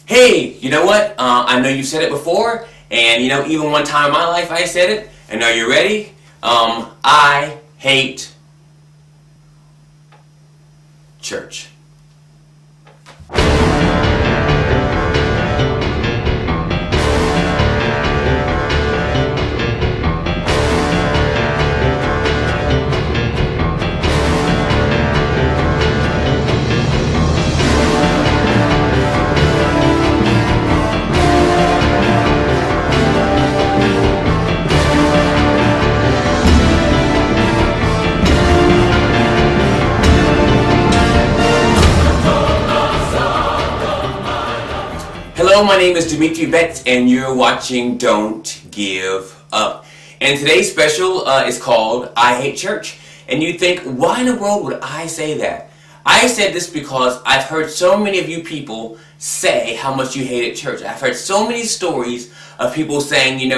Hey, you know what? I know you said it before, and even one time in my life I said it. And are you ready? I hate church. Hello, my name is Demetri and you're watching Don't Give Up. And today's special is called I Hate Church. And you think, why in the world would I say that? I said this because I've heard so many of you people say how much you hated church. I've heard so many stories of people saying,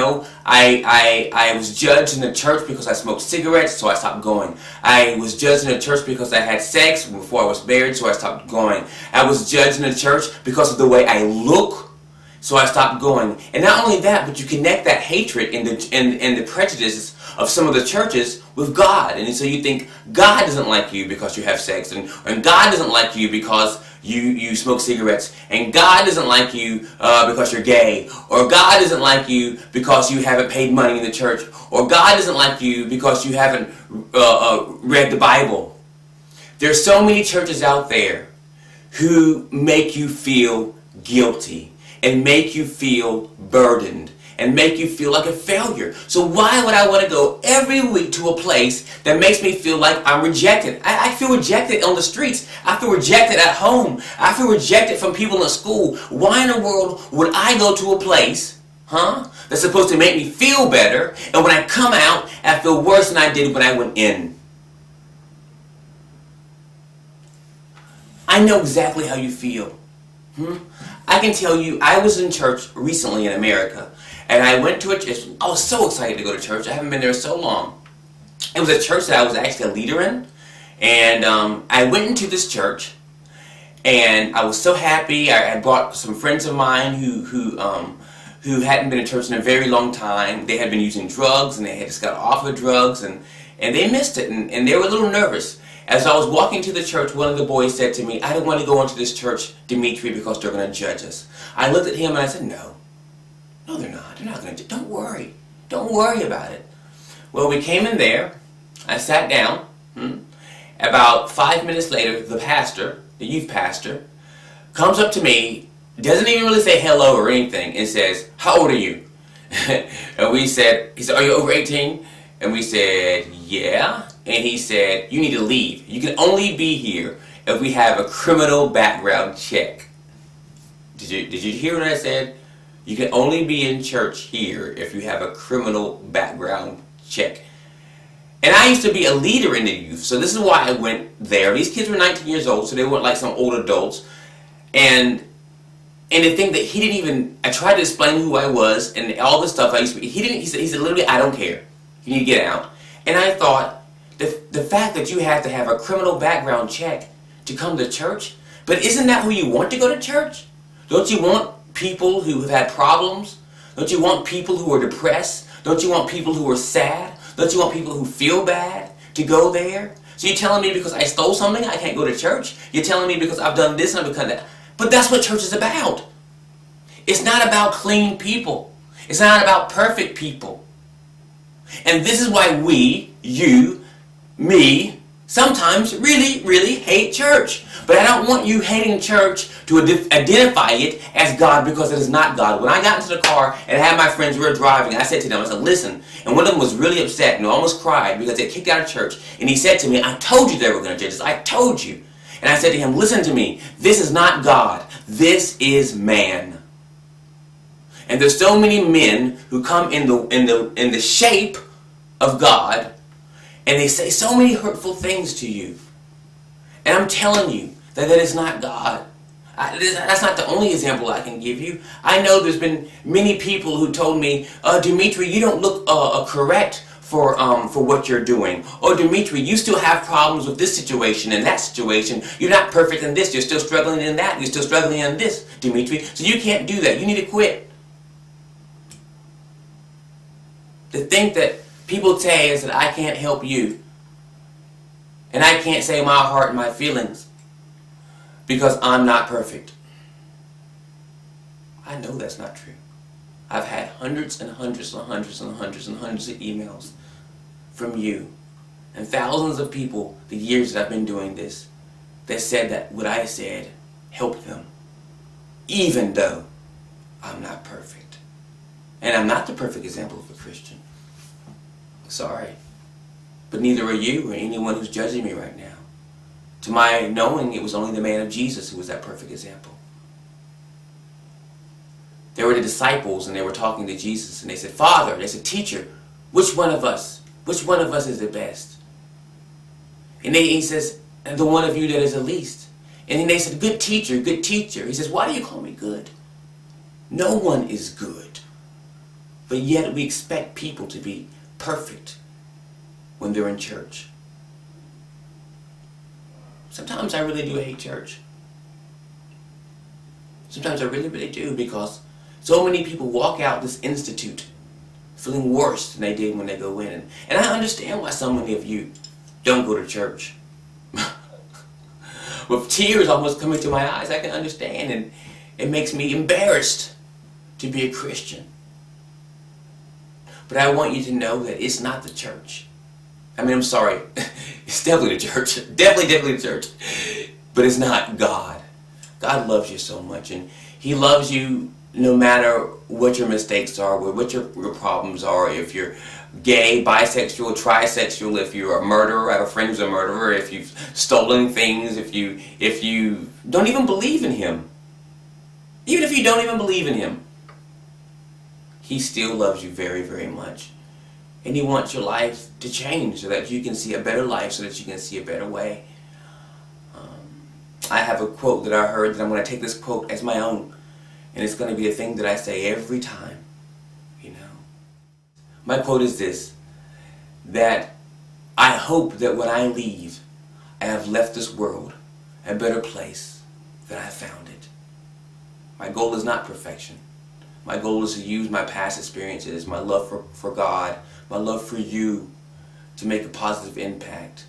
I was judged in the church because I smoked cigarettes, so I stopped going. I was judged in the church because I had sex before I was married, so I stopped going. I was judged in the church because of the way I look, so I stopped going. And not only that, but you connect that hatred and the prejudices of some of the churches with God. And so you think God doesn't like you because you have sex, and God doesn't like you because you smoke cigarettes, and God doesn't like you because you're gay, or God doesn't like you because you haven't paid money in the church, or God doesn't like you because you haven't read the Bible. There's so many churches out there who make you feel guilty and make you feel burdened and make you feel like a failure. So why would I want to go every week to a place that makes me feel like I'm rejected? I feel rejected on the streets. I feel rejected at home. I feel rejected from people in school. Why in the world would I go to a place, that's supposed to make me feel better, and when I come out, I feel worse than I did when I went in? I know exactly how you feel. I can tell you, I was in church recently in America, and I went to a church. I was so excited to go to church. I haven't been there so long. It was a church that I was actually a leader in, and I went into this church, and I was so happy. I brought some friends of mine who hadn't been in church in a very long time. They had been using drugs, and they had just got off of drugs, and they missed it, and they were a little nervous. As I was walking to the church, one of the boys said to me, "I don't want to go into this church, Demetri, because they're going to judge us." I looked at him and I said, No, they're not. They're not going to. Don't worry. Don't worry about it. Well, we came in there. I sat down. About 5 minutes later, the pastor, the youth pastor, comes up to me, doesn't even really say hello or anything, and says, "How old are you?" And he said, "Are you over 18? And we said, "Yeah." And he said, "You need to leave. You can only be here if we have a criminal background check." Did you hear what I said? You can only be in church here if you have a criminal background check. And I used to be a leader in the youth, so this is why I went there. These kids were 19 years old, so they weren't like some old adults. And the thing that he didn't even, I tried to explain who I was and all this stuff I used to be, he said literally, "I don't care. You need to get out." And I thought, the fact that you have to have a criminal background check to come to church, but isn't that who you want to go to church? Don't you want people who have had problems? Don't you want people who are depressed? Don't you want people who are sad? Don't you want people who feel bad to go there? So you're telling me because I stole something I can't go to church? You're telling me because I've done this and I've done that? But that's what church is about. It's not about clean people. It's not about perfect people. And this is why we, you, me, sometimes really, really hate church. But I don't want you hating church to identify it as God, because it is not God. When I got into the car and I had my friends, we were driving, I said to them, I said, "Listen," and one of them was really upset and almost cried because they kicked out of church. And he said to me, "I told you they were going to judge us. I told you." And I said to him, "Listen to me. This is not God. This is man." And there's so many men who come in the shape of God, and they say so many hurtful things to you. And I'm telling you that is not God. That's not the only example I can give you. I know there's been many people who told me, "Demetri, you don't look correct for what you're doing. Or Demetri, you still have problems with this situation and that situation. You're not perfect in this. You're still struggling in that. You're still struggling in this, Demetri. So you can't do that. You need to quit. To think that people say is that I can't help you. And I can't say my heart and my feelings because I'm not perfect. I know that's not true. I've had hundreds and hundreds and hundreds and hundreds and hundreds of emails from you and thousands of people the years that I've been doing this that said that what I said helped them, even though I'm not perfect. And I'm not the perfect example of a Christian. Sorry. But neither are you or anyone who's judging me right now. To my knowing, it was only the man of Jesus who was that perfect example. There were the disciples and they were talking to Jesus and they said, Father, they said, Teacher, which one of us is the best? And he says, and the one of you that is the least. And then they said, good teacher, good teacher. He says, why do you call me good? No one is good. But yet we expect people to be perfect when they're in church. Sometimes I really do hate church. Sometimes I really, really do, because so many people walk out this institute feeling worse than they did when they go in. And I understand why so many of you don't go to church. With tears almost coming to my eyes, I can understand, and it makes me embarrassed to be a Christian. But I want you to know that it's not the church. I mean, I'm sorry. It's definitely the church. Definitely the church. But it's not God. God loves you so much, and He loves you no matter what your mistakes are, what your problems are. If you're gay, bisexual, trisexual, if you're a murderer, I have a friend who's a murderer, if you've stolen things, if you don't even believe in Him. Even if you don't even believe in Him, He still loves you very, very much. And He wants your life to change so that you can see a better life, so that you can see a better way. I have a quote that I heard that I'm going to take this quote as my own. And it's going to be a thing that I say every time, you know. My quote is this, that I hope that when I leave, I have left this world a better place than I found it. My goal is not perfection. My goal is to use my past experiences, my love for God, my love for you, to make a positive impact.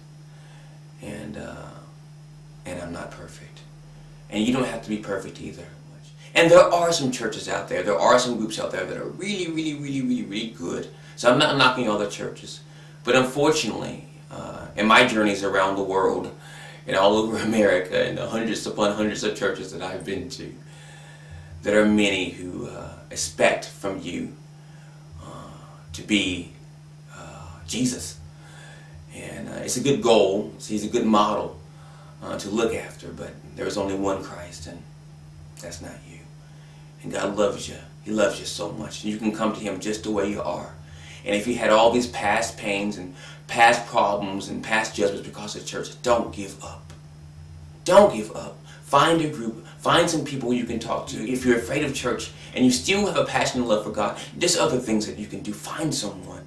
And I'm not perfect. And you don't have to be perfect either. And there are some churches out there, there are some groups out there that are really, really, really, really, really good. So I'm not knocking all the churches. But unfortunately, in my journeys around the world, and all over America, and the hundreds upon hundreds of churches that I've been to, there are many who expect from you to be Jesus. And it's a good goal, He's a good model to look after, but there's only one Christ, and that's not you. And God loves you. He loves you so much. You can come to Him just the way you are. And if you had all these past pains and past problems and past judgments because of church, don't give up. Don't give up. Find a group. Find some people you can talk to. If you're afraid of church and you still have a passion and love for God, there's other things that you can do. Find someone.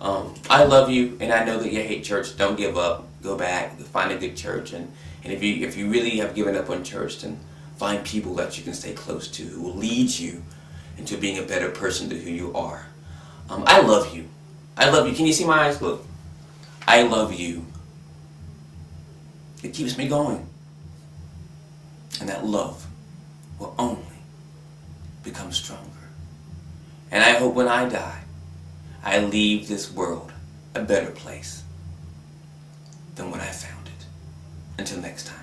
I love you, and I know that you hate church. Don't give up. Go back. Find a good church. And if you really have given up on church, then find people that you can stay close to who will lead you into being a better person to who you are. I love you. I love you. Can you see my eyes? Look. I love you. It keeps me going. And that love will only become stronger. And I hope when I die, I leave this world a better place than when I found it. Until next time.